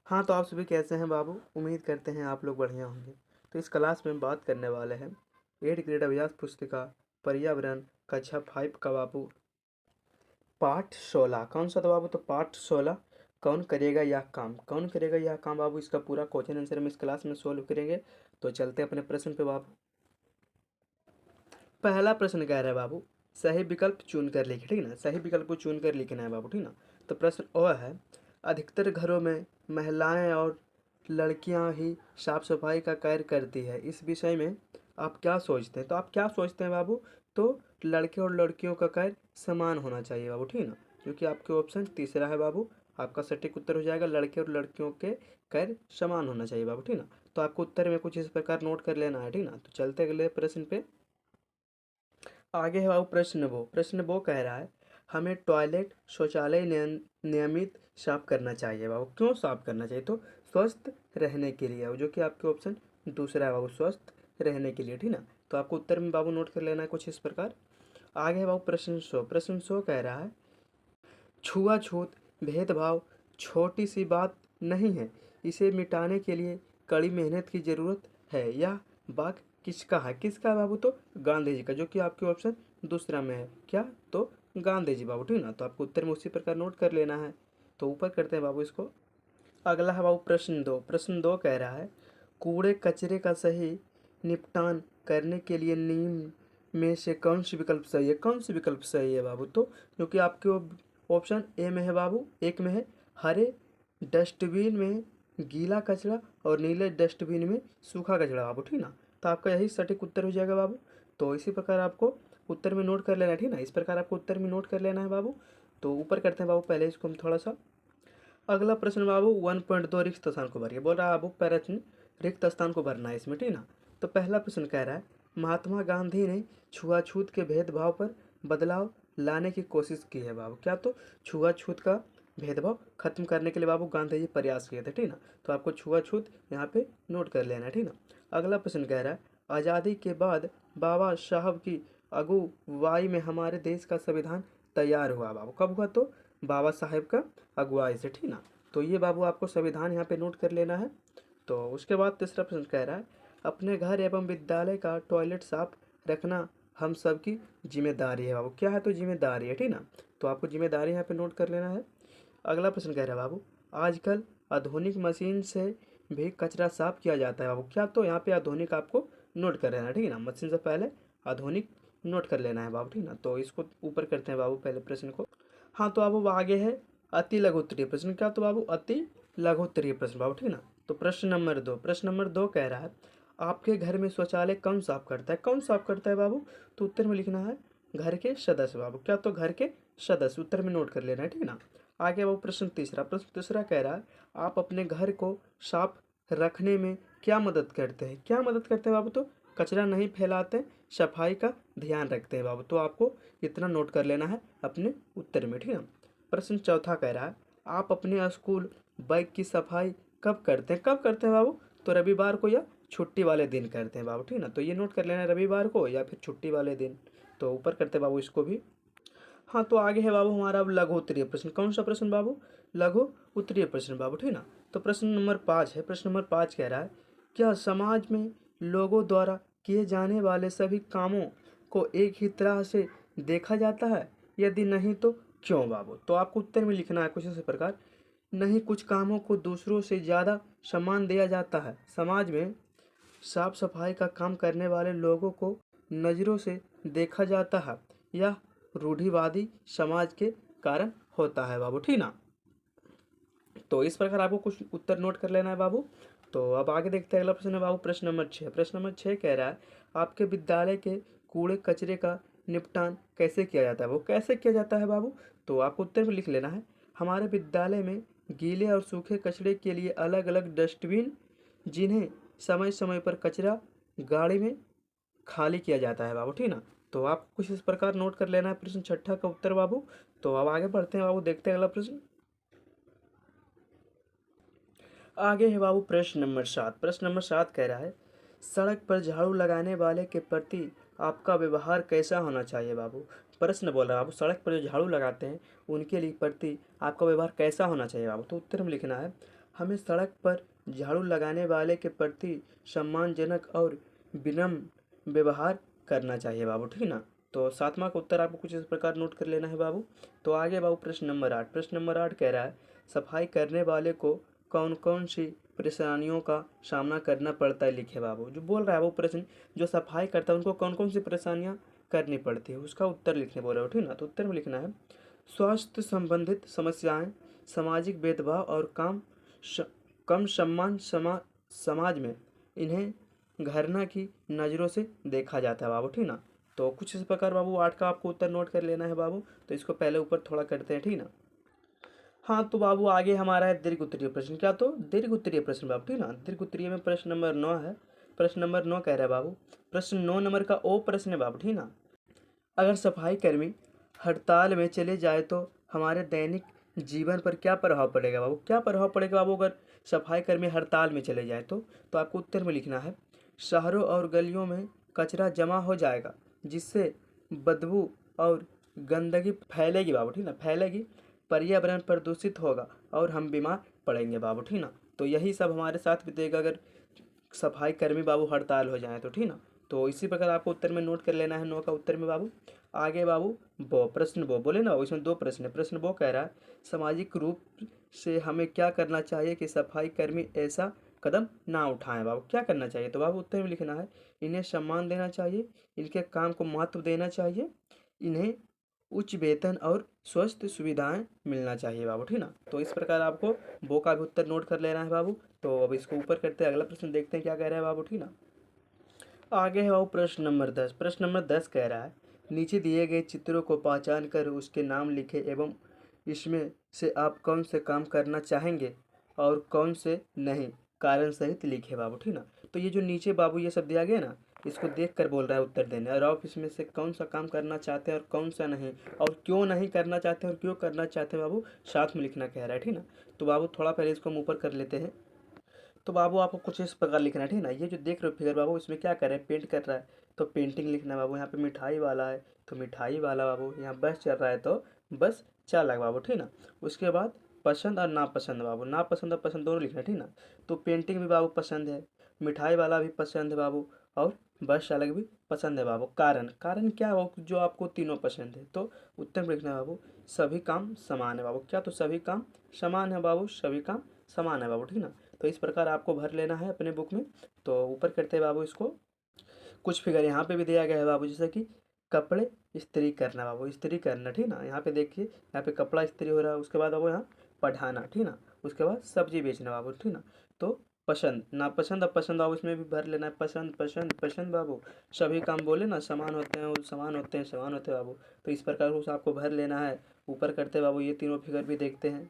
हाँ, तो आप सभी कैसे हैं बाबू? उम्मीद करते हैं आप लोग बढ़िया होंगे। तो इस क्लास में बात करने वाले हैं 8th ग्रेड अभ्यास पुस्तिका पर्यावरण कक्षा 5 का बाबू पाठ 16। कौन सा था बाबू? तो पाठ 16 कौन करेगा यह काम? कौन करेगा यह काम बाबू? इसका पूरा क्वेश्चन आंसर हम इस क्लास में सोल्व करेंगे। तो चलते हैं अपने प्रश्न पे बाबू। पहला प्रश्न कह रहा है बाबू सही विकल्प चुन कर लिखे, ठीक ना। सही विकल्प को चुन कर लिखना है बाबू, ठीक ना। तो प्रश्न वह है अधिकतर घरों में महिलाएं और लड़कियां ही साफ सफाई का कार्य करती है, इस विषय में आप क्या सोचते हैं? तो आप क्या सोचते हैं बाबू? तो लड़के और लड़कियों का कार्य समान होना चाहिए बाबू, ठीक ना। क्योंकि आपके ऑप्शन तीसरा है बाबू, आपका सटीक उत्तर हो जाएगा लड़के और लड़कियों के कार्य समान होना चाहिए बाबू, ठीक ना। तो आपको उत्तर में कुछ इस प्रकार नोट कर लेना है, ठीक ना। तो चलते अगले प्रश्न पे। आगे है बाबू प्रश्न वो कह रहा है हमें टॉयलेट शौचालय नियमित साफ करना चाहिए बाबू। क्यों साफ करना चाहिए? तो स्वस्थ रहने के लिए, जो कि आपके ऑप्शन दूसरा है बाबू, स्वस्थ रहने के लिए, ठीक ना। तो आपको उत्तर में बाबू नोट कर लेना है कुछ इस प्रकार। आगे है बाबू प्रश्न 100 कह रहा है छुआछूत भेदभाव छोटी सी बात नहीं है, इसे मिटाने के लिए कड़ी मेहनत की जरूरत है। यह वाक्य किसका है? किसका है बाबू? तो गांधी जी का, जो कि आपके ऑप्शन दूसरा में है। क्या? तो गांधी जी बाबू, ठीक ना। तो आपको उत्तर में उसी प्रकार नोट कर लेना है। तो ऊपर करते हैं बाबू इसको। अगला है बाबू प्रश्न 2 कह रहा है कूड़े कचरे का सही निपटान करने के लिए निम्न में से कौन सी विकल्प सही है? कौन सी विकल्प सही है बाबू? तो क्योंकि आपके ऑप्शन ए में है बाबू, एक में है हरे डस्टबिन में गीला कचरा और नीले डस्टबिन में सूखा कचरा बाबू, ठीक ना। तो आपका यही सटीक उत्तर हो जाएगा बाबू। तो इसी प्रकार आपको उत्तर में नोट कर लेना है, ठीक ना। इस प्रकार आपको उत्तर में नोट कर लेना है बाबू। तो ऊपर करते हैं बाबू, पहले इसको हम थोड़ा सा। अगला प्रश्न बाबू 1.2 रिक्त स्थान को भरिए, बोल रहा है बाबू प्रश्न रिक्त स्थान को भरना है इसमें, ठीक ना। तो पहला प्रश्न कह रहा है महात्मा गांधी ने छुआछूत के भेदभाव पर बदलाव लाने की कोशिश की है बाबू। क्या? तो छुआछूत का भेदभाव खत्म करने के लिए बाबू गांधी जी प्रयास किए थे, ठीक ना। तो आपको छुआछूत यहाँ पे नोट कर लेना है, ठीक ना। अगला प्रश्न कह रहा है आज़ादी के बाद बाबा साहब की अगुवाई में हमारे देश का संविधान तैयार हुआ बाबू। कब हुआ? तो बाबा साहेब का अगुवाई से, ठीक ना। तो ये बाबू आपको संविधान यहाँ पे नोट कर लेना है। तो उसके बाद तीसरा प्रश्न कह रहा है अपने घर एवं विद्यालय का टॉयलेट साफ रखना हम सबकी जिम्मेदारी है बाबू। क्या है? तो जिम्मेदारी है, ठीक ना। तो आपको जिम्मेदारी यहाँ पे नोट कर लेना है। अगला प्रश्न कह रहा है बाबू आजकल आधुनिक मशीन से भी कचरा साफ किया जाता है बाबू। क्या? तो यहाँ पे आधुनिक आपको नोट कर लेना है, ठीक है ना। मशीन से पहले आधुनिक नोट कर लेना है बाबू, ठीक ना। तो इसको ऊपर करते हैं बाबू पहले प्रश्न को। हाँ, तो अब आगे है अति लघुत्तरीय प्रश्न। क्या? तो बाबू अति लघुत्तरीय प्रश्न बाबू, ठीक ना। तो प्रश्न नंबर 2 कह रहा है आपके घर में शौचालय कौन साफ करता है? कौन साफ करता है बाबू? तो उत्तर में लिखना है घर के सदस्य बाबू। क्या? तो घर के सदस्य, उत्तर में नोट कर लेना है, ठीक है ना। आगे बाबू प्रश्न तीसरा कह रहा है आप अपने घर को साफ रखने में क्या मदद करते हैं? क्या मदद करते हैं बाबू? तो कचरा नहीं फैलाते, सफाई का ध्यान रखते हैं बाबू। तो आपको इतना नोट कर लेना है अपने उत्तर में, ठीक है। प्रश्न चौथा कह रहा है आप अपने स्कूल बैग की सफाई कब करते हैं? कब करते हैं बाबू? तो रविवार को या छुट्टी वाले दिन करते हैं बाबू, ठीक ना। तो ये नोट कर लेना है रविवार को या फिर छुट्टी वाले दिन। तो ऊपर करते हैं बाबू इसको भी। हाँ, तो आगे है बाबू हमारा अब लघु उत्तरीय प्रश्न। कौन सा प्रश्न बाबू? लघु उत्तरीय प्रश्न बाबू, ठीक ना। तो प्रश्न नंबर 5 है। प्रश्न नंबर 5 कह रहा है क्या समाज में लोगों द्वारा किए जाने वाले सभी कामों को एक ही तरह से देखा जाता है? यदि नहीं तो क्यों बाबू? तो आपको उत्तर में लिखना है कुछ इस प्रकार नहीं, कुछ कामों को दूसरों से ज़्यादा सम्मान दिया जाता है। समाज में साफ सफाई का काम करने वाले लोगों को नज़रों से देखा जाता है। यह रूढ़िवादी समाज के कारण होता है बाबू, ठीक ना। तो इस प्रकार आपको कुछ उत्तर नोट कर लेना है बाबू। तो अब आगे देखते हैं अगला प्रश्न है बाबू प्रश्न नंबर 6 कह रहा है आपके विद्यालय के कूड़े कचरे का निपटान कैसे किया जाता है? वो कैसे किया जाता है बाबू? तो आपको उत्तर में लिख लेना है हमारे विद्यालय में गीले और सूखे कचरे के लिए अलग अलग डस्टबिन जिन्हें समय समय पर कचरा गाड़ी में खाली किया जाता है बाबू, ठीक ना। तो आप कुछ इस प्रकार नोट कर लेना है प्रश्न छठा का उत्तर बाबू। तो अब आगे बढ़ते हैं बाबू, देखते हैं अगला प्रश्न। आगे है बाबू प्रश्न नंबर 7 कह रहा है सड़क पर झाड़ू लगाने वाले के प्रति आपका व्यवहार कैसा होना चाहिए बाबू? प्रश्न बोल रहा है बाबू सड़क पर जो झाड़ू लगाते हैं उनके लिए प्रति आपका व्यवहार कैसा होना चाहिए बाबू? तो उत्तर में लिखना है हमें सड़क पर झाड़ू लगाने वाले के प्रति सम्मानजनक और विनम्र व्यवहार करना चाहिए बाबू, ठीक है ना। तो 7वां का उत्तर आपको कुछ इस प्रकार नोट कर लेना है बाबू। तो आगे बाबू प्रश्न नंबर 8, प्रश्न नंबर 8 कह रहा है सफाई करने वाले को कौन कौन सी परेशानियों का सामना करना पड़ता है, लिखे बाबू। जो बोल रहा है वो प्रश्न, जो सफाई करता है उनको कौन कौन सी परेशानियां करनी पड़ती है, उसका उत्तर लिखने बोल रहे हो, ठीक ना। तो उत्तर में लिखना है स्वास्थ्य संबंधित समस्याएं, सामाजिक भेदभाव और कम सम्मान समाज में इन्हें घृणा की नज़रों से देखा जाता है बाबू, ठीक ना। तो कुछ इस प्रकार बाबू 8 का आपको उत्तर नोट कर लेना है बाबू। तो इसको पहले ऊपर थोड़ा करते हैं, ठीक ना। हाँ तो बाबू आगे हमारा है दीर्घ उत्तरीय प्रश्न। क्या, तो दीर्घ उत्तरीय प्रश्न बाबू, ठीक ना। दीर्घ उत्तरीय में प्रश्न नंबर 9 है। प्रश्न नंबर 9 कह रहा है बाबू, प्रश्न 9 नंबर का ओ प्रश्न है बाबू, ठीक ना। अगर सफाई कर्मी हड़ताल में चले जाए तो हमारे दैनिक जीवन पर क्या प्रभाव पड़ेगा बाबू, क्या प्रभाव पड़ेगा बाबू अगर सफाई कर्मी हड़ताल में चले जाए तो आपको उत्तर में लिखना है शहरों और गलियों में कचरा जमा हो जाएगा, जिससे बदबू और गंदगी फैलेगी बाबू, ठीक ना, फैलेगी, पर्यावरण प्रदूषित होगा और हम बीमार पड़ेंगे बाबू, ठीक ना। तो यही सब हमारे साथ बीतेगा अगर सफाई कर्मी बाबू हड़ताल हो जाए तो, ठीक ना। तो इसी प्रकार आपको उत्तर में नोट कर लेना है 9 का उत्तर में बाबू। आगे बाबू बो, प्रश्न बो बोले ना, इसमें 2 प्रश्न है। प्रश्न बो कह रहा है सामाजिक रूप से हमें क्या करना चाहिए कि सफाई कर्मी ऐसा कदम ना उठाएं बाबू, क्या करना चाहिए। तो बाबू उत्तर में लिखना है इन्हें सम्मान देना चाहिए, इनके काम को महत्व देना चाहिए, इन्हें उच्च वेतन और स्वस्थ सुविधाएं मिलना चाहिए बाबू, ठीक ना। तो इस प्रकार आपको बो का भी उत्तर नोट कर लेना है बाबू। तो अब इसको ऊपर करते हैं, अगला प्रश्न देखते हैं क्या कह रहा है बाबू, ठीक ना। आगे है बाबू प्रश्न नंबर 10। प्रश्न नंबर 10 कह रहा है नीचे दिए गए चित्रों को पहचान कर उसके नाम लिखे एवं इसमें से आप कौन से काम करना चाहेंगे और कौन से नहीं, कारण सहित लिखे बाबू, ठीक ना। तो ये जो नीचे बाबू ये सब दिया गया ना, इसको देख कर बोल रहा है उत्तर देने, और आप इसमें से कौन सा काम करना चाहते हैं और कौन सा नहीं, और क्यों नहीं करना चाहते हैं और क्यों करना चाहते हैं बाबू, साथ में लिखना कह रहा है, ठीक ना। तो बाबू थोड़ा पहले इसको हम ऊपर कर लेते हैं। तो बाबू आपको कुछ इस प्रकार लिखना है, ठीक ना। ये जो देख रहे हो फिगर बाबू, इसमें क्या कर रहा है, पेंट कर रहा है, तो पेंटिंग लिखना है बाबू। यहाँ पे मिठाई वाला है तो मिठाई वाला बाबू, यहाँ बस चल रहा है तो बस चालक बाबू, ठीक ना। उसके बाद पसंद और नापसंद बाबू, नापसंद और पसंद दोनों लिखना है, ठीक ना। तो पेंटिंग भी बाबू पसंद है, मिठाई वाला भी पसंद है बाबू, और बस चालक भी पसंद है बाबू। कारण, कारण क्या हो जो आपको तीनों पसंद है। तो उत्तर में लिखना है बाबू सभी काम समान है बाबू। क्या, तो सभी काम समान है बाबू, सभी काम समान है बाबू, ठीक ना। तो इस प्रकार आपको भर लेना है अपने बुक में। तो ऊपर करते हैं बाबू इसको। कुछ फिगर यहाँ पे भी दिया गया है बाबू, जैसे कि कपड़े इस्त्री करना बाबू, इस्त्री करना, ठीक ना। यहाँ पे देखिए, यहाँ पे कपड़ा इस्त्री हो रहा है, उसके बाद बाबू यहाँ पढ़ाना, ठीक ना। उसके बाद सब्जी बेचना बाबू, ठीक ना। तो पसंद, नापसंद और पसंद बाबू इसमें भी भर लेना है, पसंद पसंद पसंद बाबू, सभी काम बोले ना समान होते हैं, वो समान होते हैं, समान होते हैं बाबू। तो इस प्रकार उसे आपको भर लेना है। ऊपर करते बाबू ये तीनों फिगर भी देखते हैं।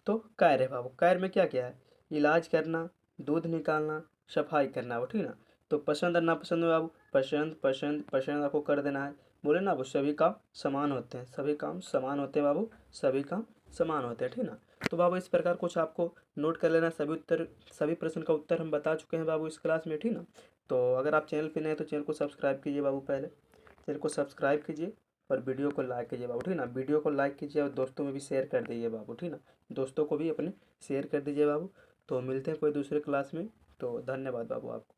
तो कार्य है बाबू, कार्य में क्या क्या है, इलाज करना, दूध निकालना, सफाई करना बाबू, ठीक ना। तो पसंद और नापसंद में बाबू पसंद पसंद पसंद आपको कर देना है। बोले ना बाबू सभी काम समान होते हैं, सभी काम समान होते हैं बाबू, सभी काम समान होते हैं, ठीक ना। तो बाबू इस प्रकार कुछ आपको नोट कर लेना। सभी उत्तर, सभी प्रश्न का उत्तर हम बता चुके हैं बाबू इस क्लास में, ठीक ना। तो अगर आप चैनल पे नए हैं तो चैनल को सब्सक्राइब कीजिए बाबू, पहले चैनल को सब्सक्राइब कीजिए और वीडियो को लाइक कीजिए बाबू, ठीक ना। वीडियो को लाइक कीजिए और दोस्तों में भी शेयर कर दीजिए बाबू, ठीक ना। दोस्तों को भी अपने शेयर कर दीजिए बाबू। तो मिलते हैं कोई दूसरे क्लास में। तो धन्यवाद बाबू आपको।